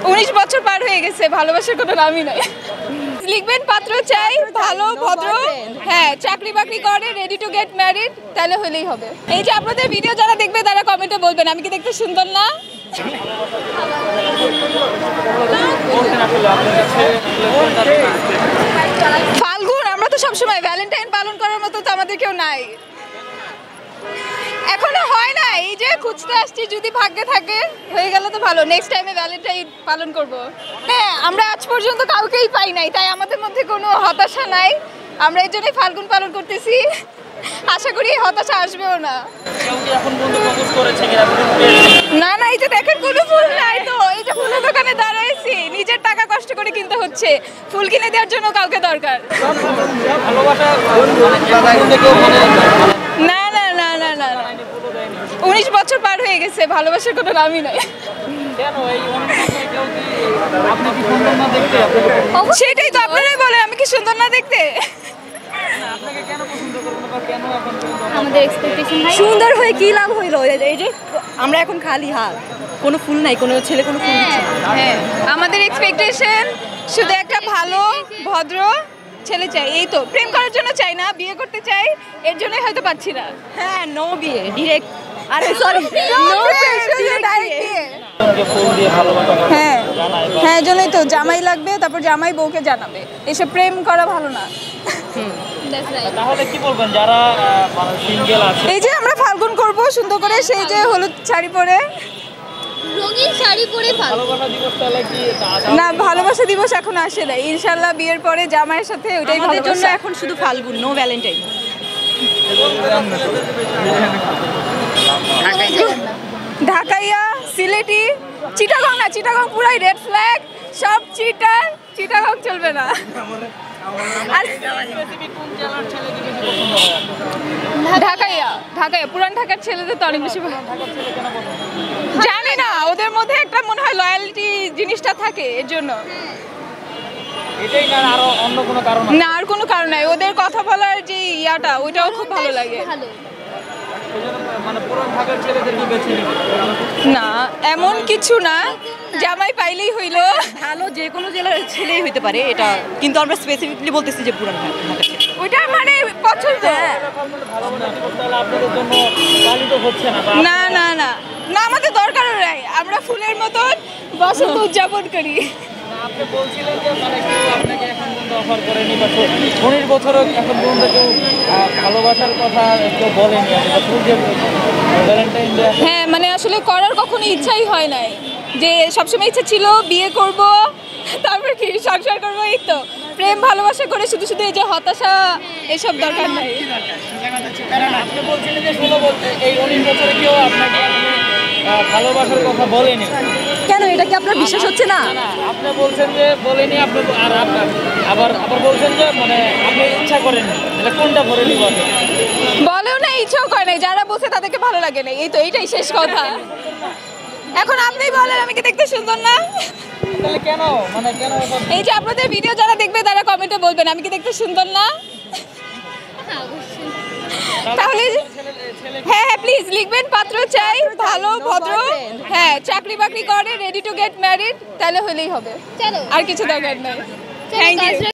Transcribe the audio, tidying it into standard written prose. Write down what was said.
19 বছর পার হয়ে গেছে, ভালোবাসার কোনো নামই নাই। লিখবেন পাত্র চাই ভালো ভদ্র, হ্যাঁ চাকরি বাকরি করে, রেডি টু গেট ম্যারিড, তাহলে হলেই হবে। এই যে আপনাদের ভিডিও যারা দেখবে তারা কমেন্টে বলবেন আমি কি দেখতে সুন্দর না? ফাল্গুন, আমরা তো সবসময় ভ্যালেন্টাইন পালন করার মতো তো আমাদের কেউ নাই, এখনো হয় না। এই যে খুঁজতে আসছি, যদি ভাগ্যে থাকে হয়ে গেল তো ভালো, নেক্সট টাইমে ভ্যালেন্টাইন পালন করব। হ্যাঁ, আমরা আজ পর্যন্ত কাউকেই পাই নাই, তাই আমাদের মধ্যে কোনো হতাশা নাই। আমরা এই জন্যই ফাল্গুন পালন করতেছি, আশা করি হতাশা আসবেও না। না না, এই যে দেখেন কোনো ফুল নাই তো, এই যে ফুলের দোকানে দাঁড়াইছি, নিজের টাকা কষ্ট করে কিনতে হচ্ছে, ফুল কিনে দেওয়ার জন্য কাউকে দরকার। না না না না না, 19 বছর পার হয়ে গেছে, ভালোবাসার কোনো নামই নাই। সেটাই তো, আপনারাই বলে আমি কি সুন্দর না দেখতে? সুন্দর হয়ে কি লাভ হইলো? এই যে আমরা এখন খালি হাত, কোনো ফুল নাই, কোনো ছেলে কোনো ফুল দিচ্ছে না। হ্যাঁ, আমাদের এক্সপেকটেশন শুধু একটা ভালো ভদ্র ছেলে চাই, এই তো। প্রেম করার জন্য চাই না, বিয়ে করতে চাই, এর জন্যই হয়তো পাচ্ছি না। হ্যাঁ, নো বিয়ে ডিরেক্ট, আরে সরি নো হ্যাঁ হ্যাঁ, জন্যই তো জামাই লাগবে, তারপর জামাই বউকে জানাবে, এসব প্রেম করা ভালো না। তাহলে কি বলবেন যারা সিঙ্গেল আছে? এই যে আমরা ফাল্গুন করব সুন্দর করে, সেই যে হলুদ শাড়ি পরে, রঙিন শাড়ি পরে ভালোবাসা দিবস, তাহলে কি না ভালোবাসা দিবস এখন আসে না, ইনশাল্লাহ বিয়ের পরে জামাইয়ের সাথে ওইটাই আমাদের জন্য ভালোবাসা। এখন শুধু ফাল্গুন, নো ভ্যালেন্টাইন। ঢাকাইয়া, সিলেটি, চিটাগং না, চিটাগং পুরাই রেড ফ্ল্যাগ, সব চিটাগং চলবে না। আর ঢাকাইয়া পুরান ঢাকার ছেলেদের তো অনেক বেশি জানি না, ওদের মধ্যে একটা মনে হয় লয়ালিটি জিনিসটা থাকে, এর জন্য। এটাই না, আরো অন্য কোনো কারণ? না, আর কোনো কারণ নাই, ওদের কথা বলার যে ইয়াটা ওইটাও খুব ভালো লাগে। মানে পুরান ঢাকার ছেলেদেরকে বেছে নিবে না, এমন কিছু না, জামাই পাইলেই হইলো। ভালো যে কোনো জেলার ছেলেই হইতে পারে এটা, কিন্তু আমরা স্পেসিফিকলি বলতেছি যে পুরান ঢাকা ছেলে। ওইটা মানে পছন্দ। ভালোবাসা দিবস তাহলে আপনাদের জন্য পালিত হচ্ছে না? না না না না, আমাদের দরকারও নাই, আমরা ফুলের মতন বসন্ত উদযাপন করি। আপনি বলছিলেন যে মানে কেউ আপনাকে এখন পর্যন্ত অফার করেনি, বা 19 বছরও এখন পর্যন্ত কেউ ভালোবাসার কথা কেউ বলেনি, ভ্যালেন্টাইন ডে। হ্যাঁ, মানে আসলে করার কখনো ইচ্ছাই হয় নাই, যে সবসময় ইচ্ছা ছিল বিয়ে করব, তারপর কি সংসার করবো, এই তো। প্রেম ভালোবাসা করে শুধু শুধু এই যে হতাশা, এসব দরকার নাই। আপনি বলছিলেন যে 16 বছর, এই 19 বছরে কেউ আপনাকে ভালোবাসার কথা বলেনি। কেন, এটা কি আপনার বিশ্বাস হচ্ছে না? না, আপনি বলছেন যে বলেনি, আপনি আর আবার বলছেন যে মানে আপনি ইচ্ছা করেননি, তাহলে কোনটা করেনি বলেন? বলেও না, ইচ্ছাও করে নাই, যারা বলছে তাদেরকে ভালো লাগে না, এই তো, এইটাই শেষ কথা। এখন আপনি বলেন আমি কি দেখতে সুন্দর না? তাহলে কেন, মানে কেন? এই যে আপনাদের ভিডিও যারা দেখবে তারা কমেন্টে বলবেন আমি কি দেখতে সুন্দর না? তাহলে হ্যাঁ হ্যাঁ, প্লিজ লিখবেন পাত্র চাই ভালো ভদ্র, হ্যাঁ চাকরি বাকরি করে, রেডি টু গেট ম্যারিড, তাহলে হলেই হবে, আর কিছু দরকার নাই। Thank you.